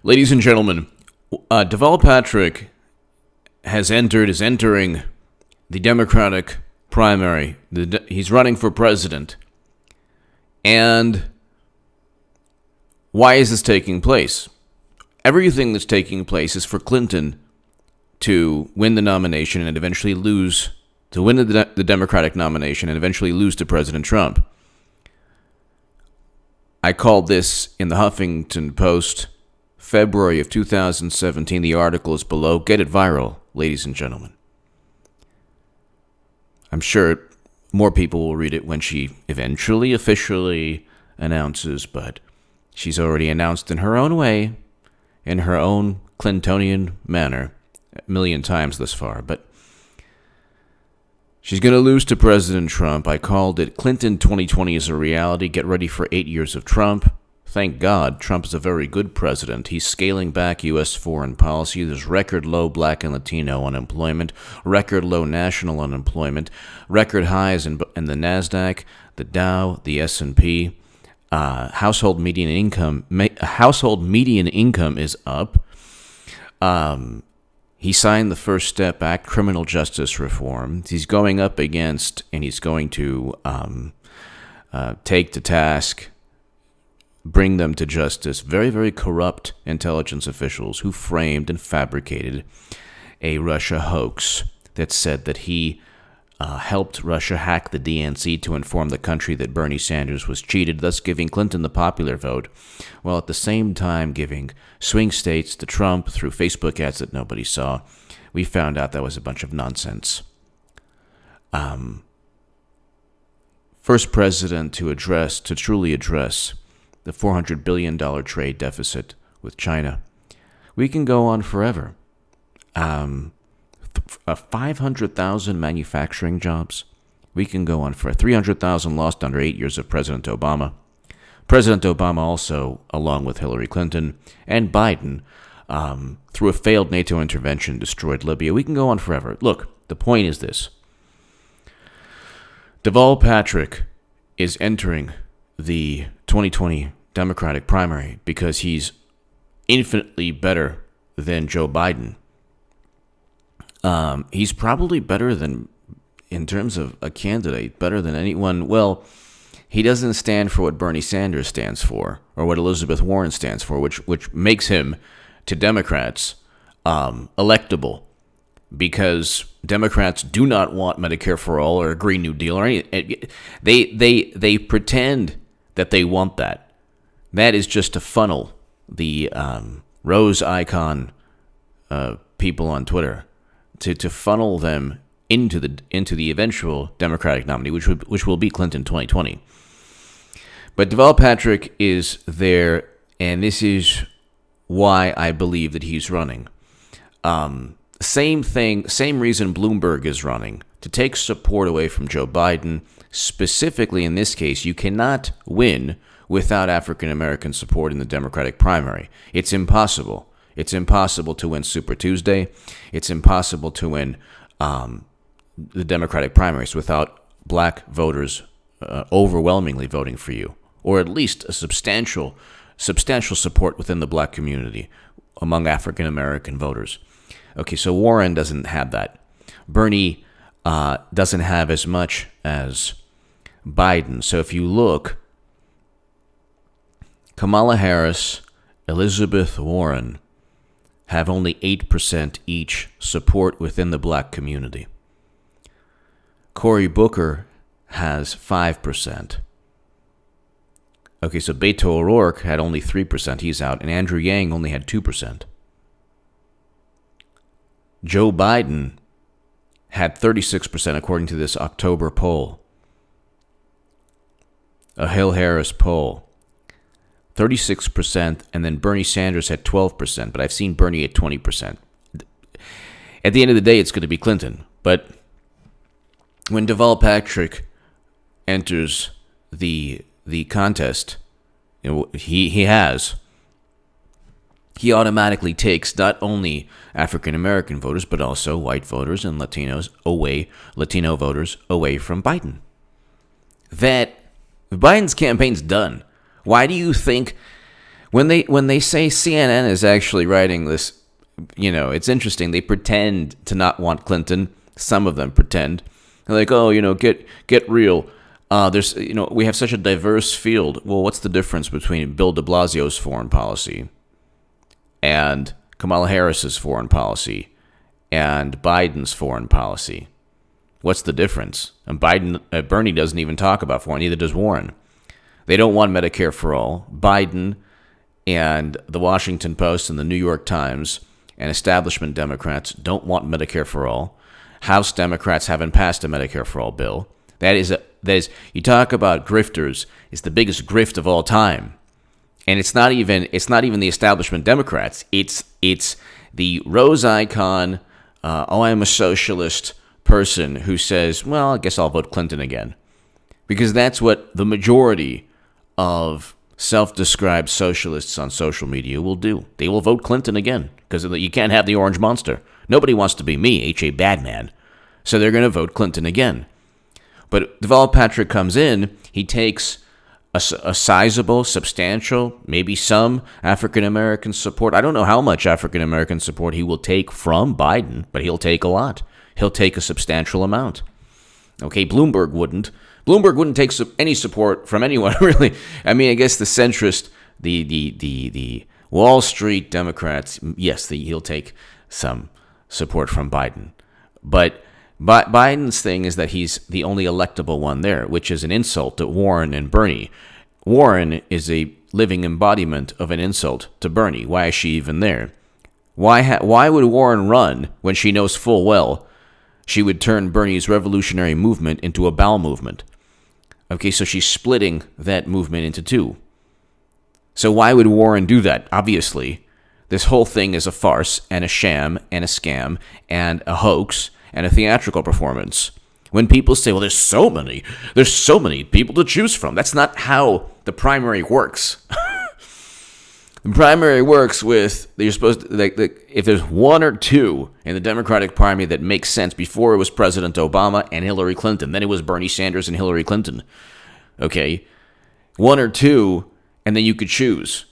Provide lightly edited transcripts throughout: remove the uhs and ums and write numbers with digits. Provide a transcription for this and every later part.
Ladies and gentlemen, Deval Patrick is entering the Democratic primary. He's running for president. And why is this taking place? Everything that's taking place is for Clinton to win the nomination and eventually lose, to win the Democratic nomination and eventually lose to President Trump. I called this in the Huffington Post, February of 2017. The article is below. Get it viral, ladies and gentlemen. I'm sure more people will read it when she eventually officially announces, but she's already announced in her own way, in her own Clintonian manner, a million times thus far. But she's going to lose to President Trump. I called it Clinton 2020 is a reality. Get ready for 8 years of Trump. Thank God, Trump is a very good president. He's scaling back U.S. foreign policy. There's record low black and Latino unemployment, record low national unemployment, record highs in the NASDAQ, the Dow, the S&P. Household median income is up. He signed the First Step Act, criminal justice reform. He's going up against, and he's going to take to task, bring them to justice, very, very corrupt intelligence officials who framed and fabricated a Russia hoax that said that he helped Russia hack the DNC to inform the country that Bernie Sanders was cheated, thus giving Clinton the popular vote, while at the same time giving swing states to Trump through Facebook ads that nobody saw. We found out that was a bunch of nonsense. First president to truly address the $400 billion trade deficit with China. We can go on forever. 500,000 manufacturing jobs. We can go on for 300,000 lost under 8 years of President Obama. President Obama also, along with Hillary Clinton and Biden, through a failed NATO intervention, destroyed Libya. We can go on forever. Look, the point is this. Deval Patrick is entering the 2020 Democratic primary because he's infinitely better than Joe Biden. He's probably better than, in terms of a candidate, better than anyone. Well, he doesn't stand for what Bernie Sanders stands for or what Elizabeth Warren stands for, which makes him, to Democrats, electable, because Democrats do not want Medicare for all or a Green New Deal or anything. They pretend that they want that. That is just to funnel the rose icon people on Twitter, to funnel them into the eventual Democratic nominee, which will be Clinton 2020. But Deval Patrick is there, and this is why I believe that he's running. Same reason Bloomberg is running, to take support away from Joe Biden. Specifically in this case, you cannot win without African American support in the Democratic primary. It's impossible. It's impossible to win Super Tuesday. It's impossible to win the Democratic primaries without black voters overwhelmingly voting for you, or at least a substantial support within the black community among African American voters. Okay, so Warren doesn't have that. Bernie doesn't have as much as Biden. So if you look, Kamala Harris, Elizabeth Warren have only 8% each support within the black community. Cory Booker has 5%. Okay, so Beto O'Rourke had only 3%. He's out. And Andrew Yang only had 2%. Joe Biden had 36% according to this October poll. A Hill Harris poll. 36%, and then Bernie Sanders had 12%, but I've seen Bernie at 20%. At the end of the day, it's going to be Clinton. But when Deval Patrick enters the contest, he automatically takes not only African American voters, but also white voters and Latino voters away from Biden. That Biden's campaign's done. Why do you think When they say CNN is actually writing this, it's interesting. They pretend to not want Clinton. Some of them pretend. They're like, oh, get real. We have such a diverse field. Well, what's the difference between Bill de Blasio's foreign policy and Kamala Harris's foreign policy and Biden's foreign policy? What's the difference? And Bernie doesn't even talk about foreign, neither does Warren. They don't want Medicare for all. Biden and the Washington Post and the New York Times and establishment Democrats don't want Medicare for all. House Democrats haven't passed a Medicare for all bill. That is, you talk about grifters, it's the biggest grift of all time. And it's not even the establishment Democrats. It's the rose icon, I'm a socialist person who says, well, I guess I'll vote Clinton again. Because that's what the majority of self-described socialists on social media will do. They will vote Clinton again because you can't have the orange monster. Nobody wants to be me, H.A. Badman. So they're going to vote Clinton again. But Deval Patrick comes in, he takes a sizable, substantial, maybe some African-American support. I don't know how much African-American support he will take from Biden, but he'll take a lot. He'll take a substantial amount. Okay, Bloomberg wouldn't. Bloomberg wouldn't take any support from anyone, really. I mean, I guess the centrist, the Wall Street Democrats, yes, he'll take some support from Biden. But Biden's thing is that he's the only electable one there, which is an insult to Warren and Bernie. Warren is a living embodiment of an insult to Bernie. Why is she even there? Why would Warren run when she knows full well she would turn Bernie's revolutionary movement into a bowel movement? Okay, so she's splitting that movement into two. So why would Warren do that? Obviously, this whole thing is a farce and a sham and a scam and a hoax and a theatrical performance. When people say, well, there's so many people to choose from. That's not how the primary works. The primary works with, you're supposed to, if there's one or two in the Democratic primary that makes sense. Before it was President Obama and Hillary Clinton. Then it was Bernie Sanders and Hillary Clinton. Okay? One or two, and then you could choose.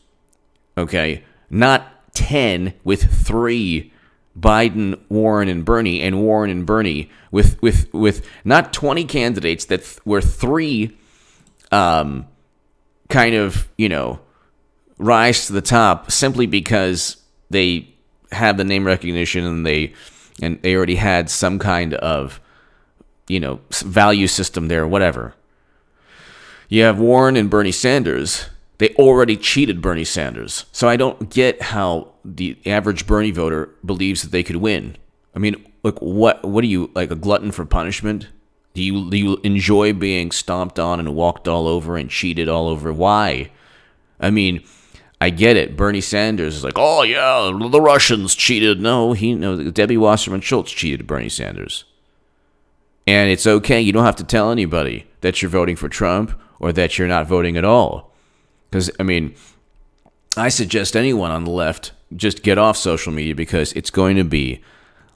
Okay? Not 10 with 3 Biden, Warren, and Bernie with not 20 candidates that were 3 kind of, rise to the top simply because they have the name recognition and they already had some kind of, value system there, whatever. You have Warren and Bernie Sanders. They already cheated Bernie Sanders. So I don't get how the average Bernie voter believes that they could win. I mean, look, what are you, like a glutton for punishment? Do you enjoy being stomped on and walked all over and cheated all over? Why? I mean, I get it. Bernie Sanders is like, oh yeah, the Russians cheated. No, Debbie Wasserman Schultz cheated Bernie Sanders. And it's okay. You don't have to tell anybody that you're voting for Trump or that you're not voting at all. Because, I mean, I suggest anyone on the left just get off social media because it's going to be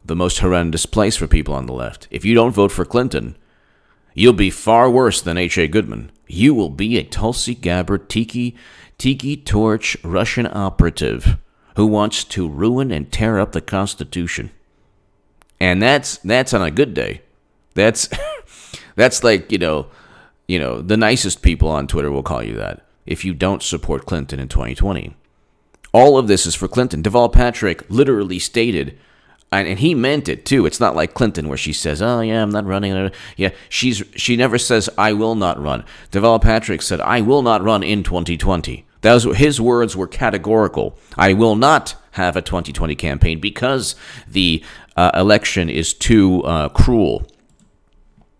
the most horrendous place for people on the left. If you don't vote for Clinton, you'll be far worse than H.A. Goodman. You will be a Tulsi Gabbard, tiki torch Russian operative who wants to ruin and tear up the Constitution. And that's on a good day. That's like, the nicest people on Twitter will call you that if you don't support Clinton in 2020. All of this is for Clinton. Deval Patrick literally stated, and he meant it too. It's not like Clinton where she says, oh yeah, I'm not running. Yeah, she never says, I will not run. Deval Patrick said, I will not run in 2020. His words were categorical. I will not have a 2020 campaign because the election is too cruel.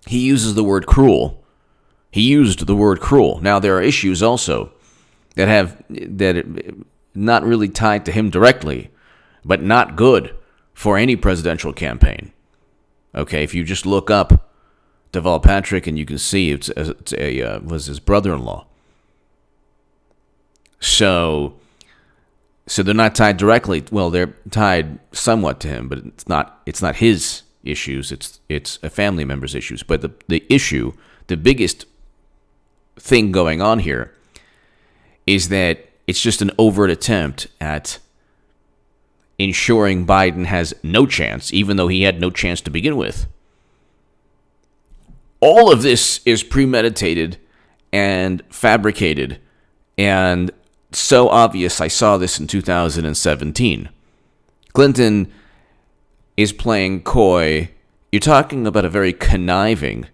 He uses the word cruel. He used the word cruel. Now, there are issues also that not really tied to him directly, but not good for any presidential campaign. Okay, if you just look up Deval Patrick and you can see it was his brother-in-law. So they're not tied directly. Well, they're tied somewhat to him, but it's not his issues. It's a family member's issues. But the issue, the biggest thing going on here is that It's just an overt attempt at ensuring Biden has no chance, even though he had no chance to begin with. All of this is premeditated and fabricated, and so obvious. I saw this in 2017. Clinton is playing coy. You're talking about a very conniving,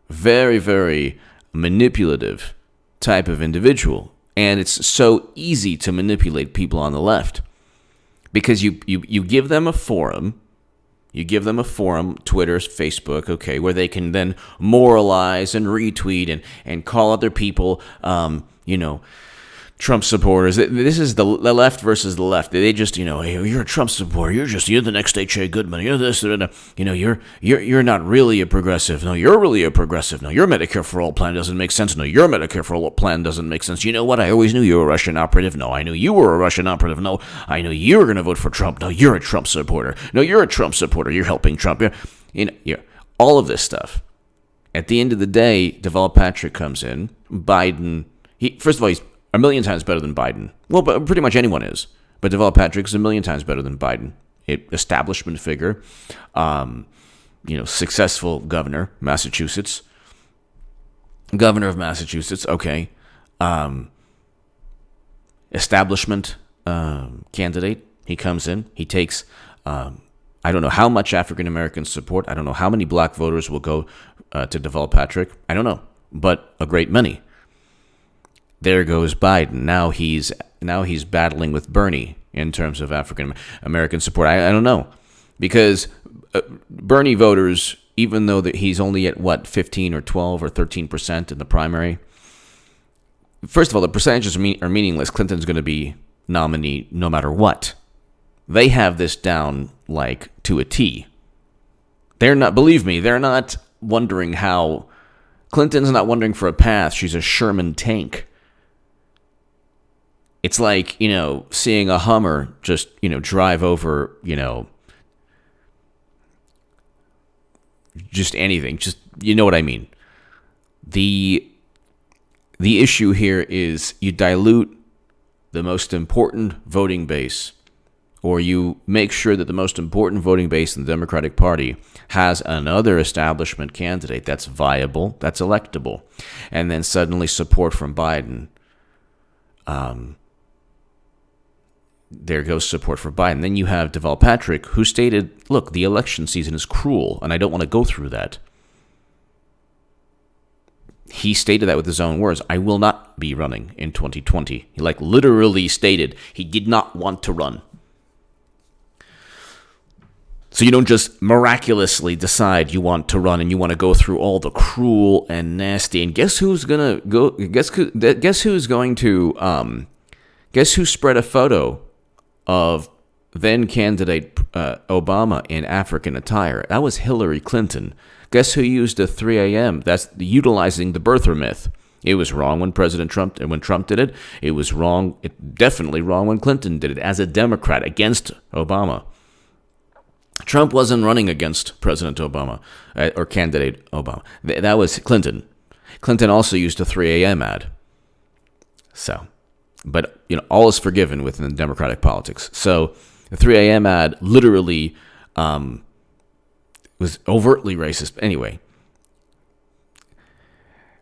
very, very manipulative type of individual. And it's so easy to manipulate people on the left because you give them a forum. You give them a forum, Twitter, Facebook, okay, where they can then moralize and retweet and call other people, Trump supporters. This is the left versus the left. They just, hey, you're a Trump supporter. You're the next H.A. Goodman. You're this, you're not really a progressive. No, you're really a progressive. No, your Medicare for All plan doesn't make sense. No, your Medicare for All plan doesn't make sense. You know what? I always knew you were a Russian operative. No, I knew you were a Russian operative. No, I knew you were going to vote for Trump. No, you're a Trump supporter. No, you're a Trump supporter. You're helping Trump. You're all of this stuff. At the end of the day, Deval Patrick comes in. Biden, first of all, he's a million times better than Biden. Well, but pretty much anyone is. But Deval Patrick is a million times better than Biden. Establishment figure, successful governor, Massachusetts. Governor of Massachusetts, okay. Establishment candidate. He comes in. He takes, I don't know how much African-American support. I don't know how many black voters will go to Deval Patrick. I don't know. But a great many. There goes Biden. Now he's battling with Bernie in terms of African American support. I don't know, because Bernie voters, even though that he's only at 15 or 12 or 13% in the primary. First of all, the percentages are meaningless. Clinton's going to be nominee no matter what. They have this down like to a T. They're not. Believe me, they're not wondering how. Clinton's not wondering for a path. She's a Sherman tank. It's like, seeing a Hummer just, drive over, just anything. Just, you know what I mean. The issue here is you dilute the most important voting base, or you make sure that the most important voting base in the Democratic Party has another establishment candidate that's viable, that's electable, and then suddenly support from Biden. There goes support for Biden. Then you have Deval Patrick, who stated, look, the election season is cruel, and I don't want to go through that. He stated that with his own words. I will not be running in 2020. He literally stated he did not want to run. So you don't just miraculously decide you want to run and you want to go through all the cruel and nasty. And guess who's gonna go? Guess who's going to? Guess who spread a photo of then candidate Obama in African attire? That was Hillary Clinton. Guess who used a 3 a.m.? That's utilizing the birther myth. It was wrong when Trump did it. It was wrong. It definitely wrong when Clinton did it as a Democrat against Obama. Trump wasn't running against President Obama or candidate Obama. That was Clinton. Clinton also used a 3 a.m. ad. So. But, all is forgiven within Democratic politics. So the 3 a.m. ad literally was overtly racist. Anyway,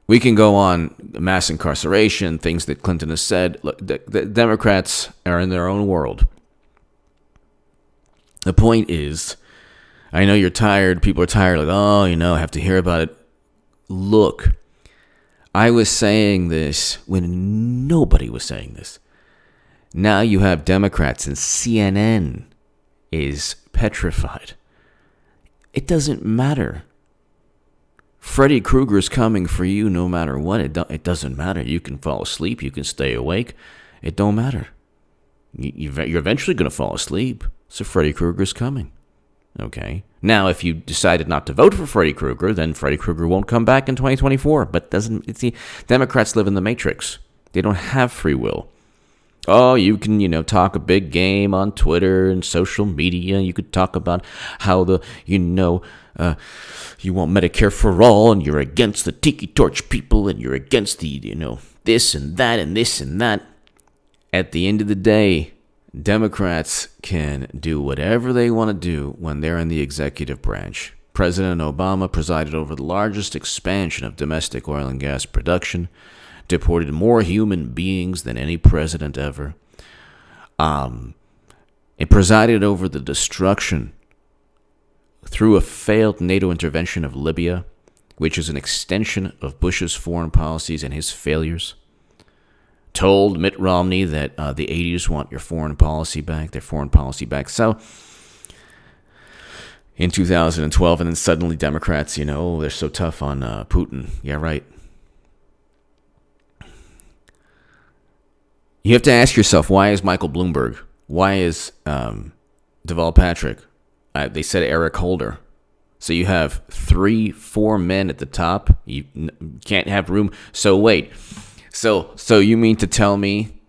we can go on mass incarceration, things that Clinton has said. Look, the Democrats are in their own world. The point is, I know you're tired. People are tired. I have to hear about it. Look. I was saying this when nobody was saying this. Now you have Democrats and CNN is petrified. It doesn't matter. Freddy Krueger's coming for you no matter what. It doesn't matter. You can fall asleep. You can stay awake. It don't matter. You're eventually going to fall asleep. So Freddy Krueger's coming. Okay. Now, if you decided not to vote for Freddy Krueger, then Freddy Krueger won't come back in 2024. But Democrats live in the matrix. They don't have free will. Oh, you can, talk a big game on Twitter and social media. You could talk about how you want Medicare for all, and you're against the Tiki Torch people, and you're against the, this and that and this and that. At the end of the day, Democrats can do whatever they want to do when they're in the executive branch. President Obama presided over the largest expansion of domestic oil and gas production, deported more human beings than any president ever. It presided over the destruction through a failed NATO intervention of Libya, which is an extension of Bush's foreign policies and his failures. Told Mitt Romney that the 80s want your foreign policy back, their foreign policy back. So, in 2012, and then suddenly Democrats, they're so tough on Putin. Yeah, right. You have to ask yourself, why is Michael Bloomberg? Why is Deval Patrick? They said Eric Holder. So you have 3-4 men at the top. You can't have room. So wait. So you mean to tell me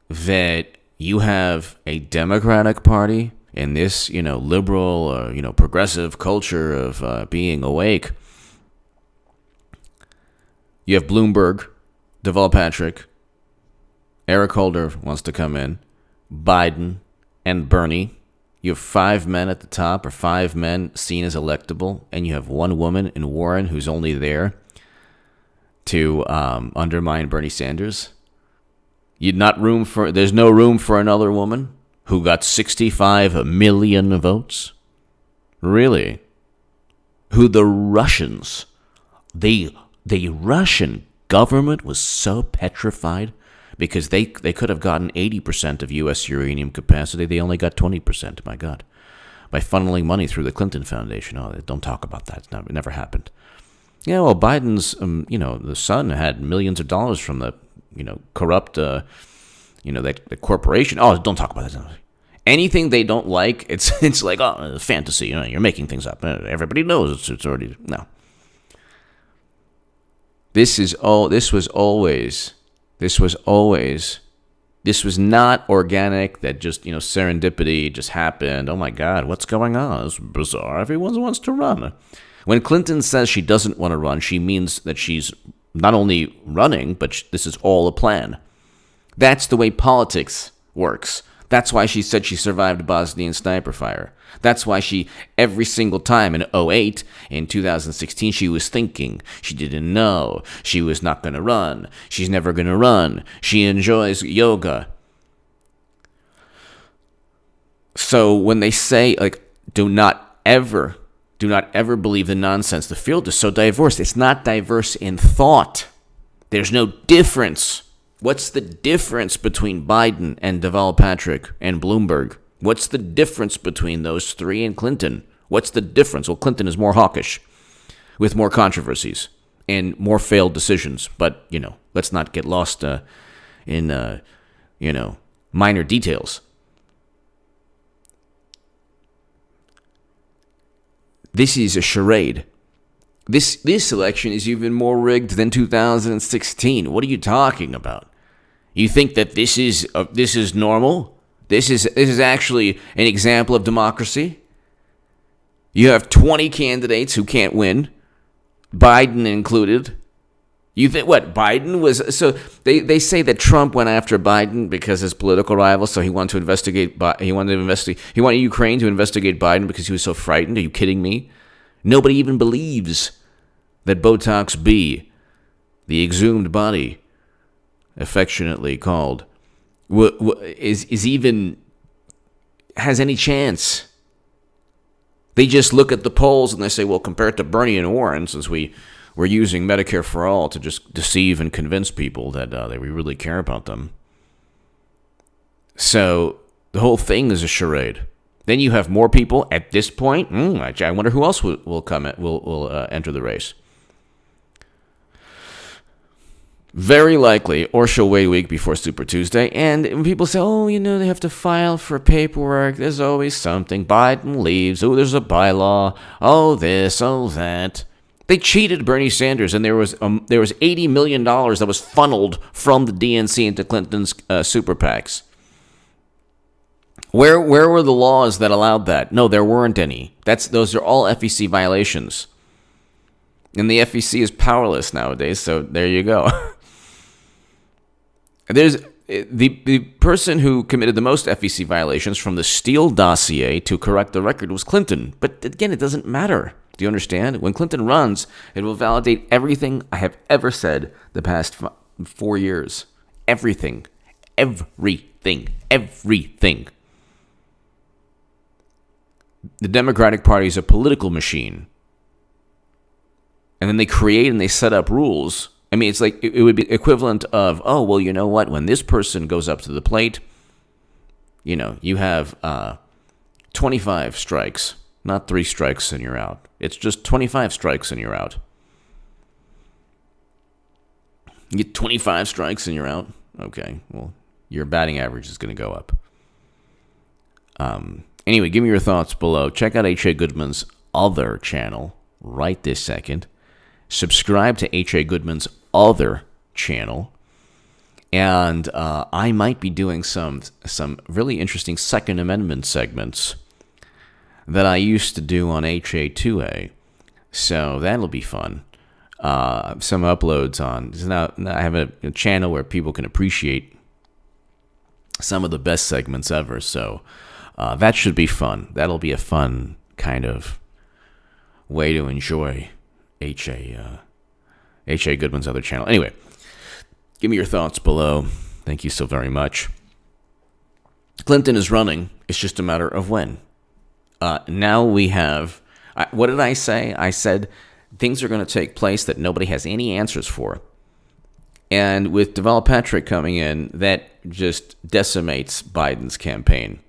that you have a Democratic Party in this, liberal, progressive culture of being awake? You have Bloomberg, Deval Patrick, Eric Holder wants to come in, Biden, and Bernie. You have 5 men at the top, or 5 men seen as electable, and you have 1 woman in Warren who's only there to undermine Bernie Sanders. There's no room for another woman who got 65 million votes. Really? Who the Russians, the Russian government was so petrified because they could have gotten 80% of U.S. uranium capacity. They only got 20%, my God, by funneling money through the Clinton Foundation. Oh, don't talk about that. It never happened. Yeah, well, Biden's, the son had millions of dollars from the, corrupt, that corporation. Oh, don't talk about that. Anything they don't like, it's like, oh, fantasy. You're making things up. Everybody knows it's already no. This was not organic, that just, serendipity just happened. Oh my God, what's going on? It's bizarre. Everyone wants to run. When Clinton says she doesn't want to run, she means that she's not only running, but this is all a plan. That's the way politics works. That's why she said she survived Bosnian sniper fire. That's why every single time in 2008, in 2016, she was thinking. She didn't know. She was not going to run. She's never going to run. She enjoys yoga. So when they say, do not ever believe the nonsense. The field is so diverse. It's not diverse in thought. There's no difference. What's the difference between Biden and Deval Patrick and Bloomberg? What's the difference between those 3 and Clinton? What's the difference? Well, Clinton is more hawkish, with more controversies and more failed decisions. But, let's not get lost in minor details. This is a charade. This election is even more rigged than 2016. What are you talking about? You think that this is normal? This is actually an example of democracy? You have 20 candidates who can't win, Biden included. You think what? Biden was so they say that Trump went after Biden because his political rival, so he wanted to investigate. He wanted Ukraine to investigate Biden because he was so frightened. Are you kidding me? Nobody even believes that Botox B, the exhumed body, affectionately called, is even has any chance. They just look at the polls and they say, well, compared to Bernie and Warren, since we're using Medicare for all to just deceive and convince people that we really care about them. So the whole thing is a charade. Then you have more people at this point. I wonder who else will enter the race. Very likely, or she'll wait a week before Super Tuesday. And when people say, they have to file for paperwork, there's always something. Biden leaves. Oh, there's a bylaw. Oh, this, oh, that. They cheated Bernie Sanders, and there was $80 million that was funneled from the DNC into Clinton's super PACs. Where were the laws that allowed that? No, there weren't any. Those are all FEC violations. And the FEC is powerless nowadays, so there you go. The person who committed the most FEC violations from the Steele dossier to correct the record was Clinton. But again, it doesn't matter. Do you understand? When Clinton runs, it will validate everything I have ever said the past 4 years. Everything. Everything. Everything. The Democratic Party is a political machine. And then they create and they set up rules. I mean, it's like it would be equivalent of, oh, well, you know what? When this person goes up to the plate, you know, you have 25 strikes, not 3 strikes and you're out. It's just 25 strikes and you're out. You get 25 strikes and you're out. Okay, well, your batting average is going to go up. Anyway, give me your thoughts below. Check out H.A. Goodman's other channel right this second. Subscribe to H.A. Goodman's other channel. And I might be doing some really interesting Second Amendment segments that I used to do on HA2A. So that'll be fun. Some uploads on. Now I have a channel where people can appreciate some of the best segments ever. So that should be fun. That'll be a fun kind of way to enjoy H.A. Goodman's other channel. Anyway, give me your thoughts below. Thank you so very much. Clinton is running. It's just a matter of when. Now we have... what did I say? I said things are going to take place that nobody has any answers for. And with Deval Patrick coming in, that just decimates Biden's campaign.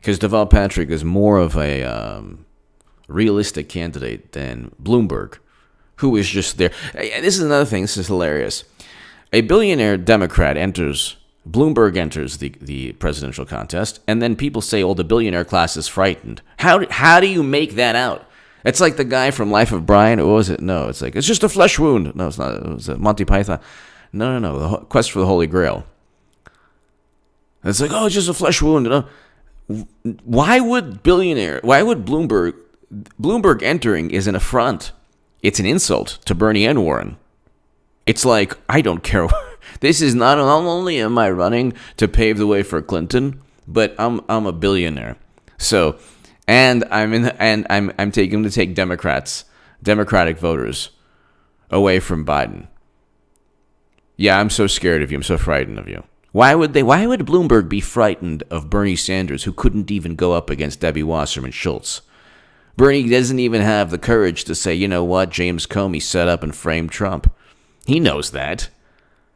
Because Deval Patrick is more of a realistic candidate than Bloomberg, who is just there. This is another thing. This is hilarious. A billionaire Democrat enters, Bloomberg enters the presidential contest, and then people say, oh, the billionaire class is frightened. How do you make that out? It's like the guy from Life of Brian. What was it? No, it's like, it's just a flesh wound. No, it's not. It was Monty Python. No. The Quest for the Holy Grail. It's like, oh, it's just a flesh wound. No. Why would Bloomberg entering is an affront? It's an insult to Bernie and Warren. It's like, I don't care. This is not only am I running to pave the way for Clinton, but I'm a billionaire. So, and I'm taking to take Democratic voters away from Biden. Yeah, I'm so scared of you. I'm so frightened of you. Why would Bloomberg be frightened of Bernie Sanders, who couldn't even go up against Debbie Wasserman Schultz? Bernie doesn't even have the courage to say, you know what, James Comey set up and framed Trump. He knows that.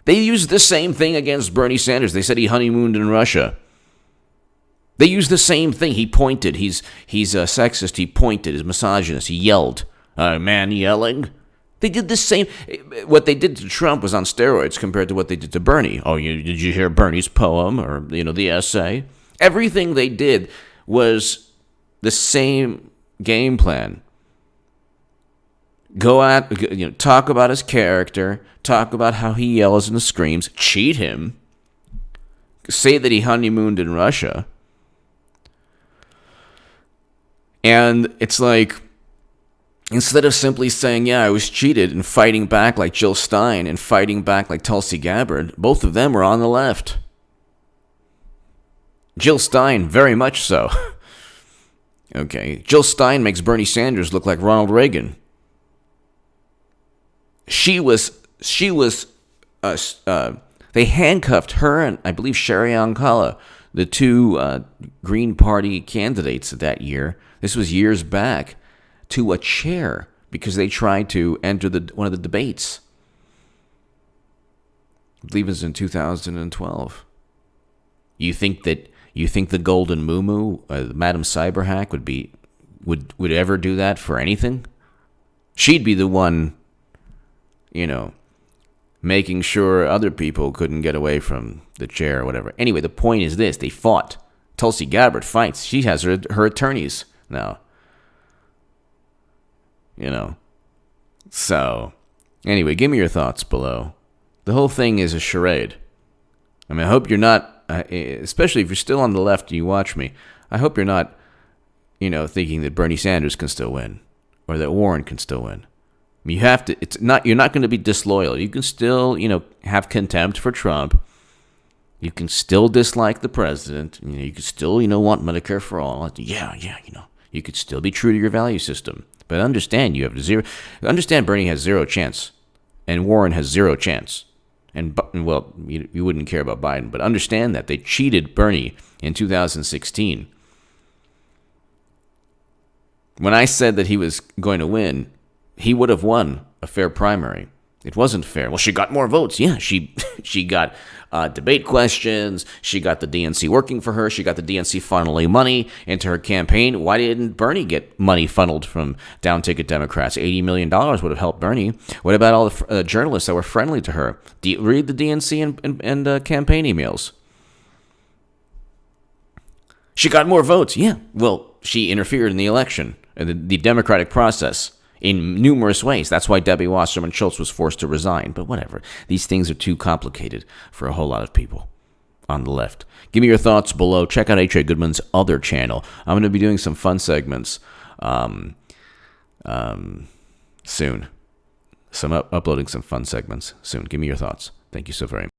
They used the same thing against Bernie Sanders. They said he honeymooned in Russia. They used the same thing. He pointed. He's a sexist. He pointed. He's misogynist. He yelled. A man yelling. They did the same. What they did to Trump was on steroids compared to what they did to Bernie. Oh, did you hear Bernie's poem or, the essay? Everything they did was the same game plan. Go at, talk about his character, talk about how he yells and screams, cheat him, say that he honeymooned in Russia. And it's like, instead of simply saying, yeah, I was cheated, and fighting back like Jill Stein and fighting back like Tulsi Gabbard, both of them were on the left. Jill Stein, very much so. Okay, Jill Stein makes Bernie Sanders look like Ronald Reagan. They handcuffed her and I believe Sherry Ankala, the two Green Party candidates that year. This was years back, to a chair because they tried to enter one of the debates. I believe it was in 2012. You think the Golden Moo Madam Cyberhack would ever do that for anything? She'd be the one, making sure other people couldn't get away from the chair or whatever. Anyway, the point is this: they fought. Tulsi Gabbard fights. She has her attorneys now. So, anyway, give me your thoughts below. The whole thing is a charade. I mean, I hope you're not, especially if you're still on the left and you watch me, I hope you're not, thinking that Bernie Sanders can still win or that Warren can still win. I mean, you're not going to be disloyal. You can still, have contempt for Trump You can still dislike the president. You can still, want Medicare for all. Yeah, you could still be true to your value system. But understand understand Bernie has zero chance and Warren has zero chance. And, well, you wouldn't care about Biden, but understand that they cheated Bernie in 2016. When I said that he was going to win, he would have won a fair primary. It wasn't fair. Well, she got more votes. Yeah, she got debate questions. She got the DNC working for her. She got the DNC funneling money into her campaign. Why didn't Bernie get money funneled from down-ticket Democrats? $80 million would have helped Bernie. What about all the journalists that were friendly to her? Read the DNC and campaign emails. She got more votes. Yeah, well, she interfered in the election, the democratic process, in numerous ways. That's why Debbie Wasserman Schultz was forced to resign. But whatever. These things are too complicated for a whole lot of people on the left. Give me your thoughts below. Check out H.A. Goodman's other channel. I'm going to be doing some fun segments soon. Uploading some fun segments soon. Give me your thoughts. Thank you so very much.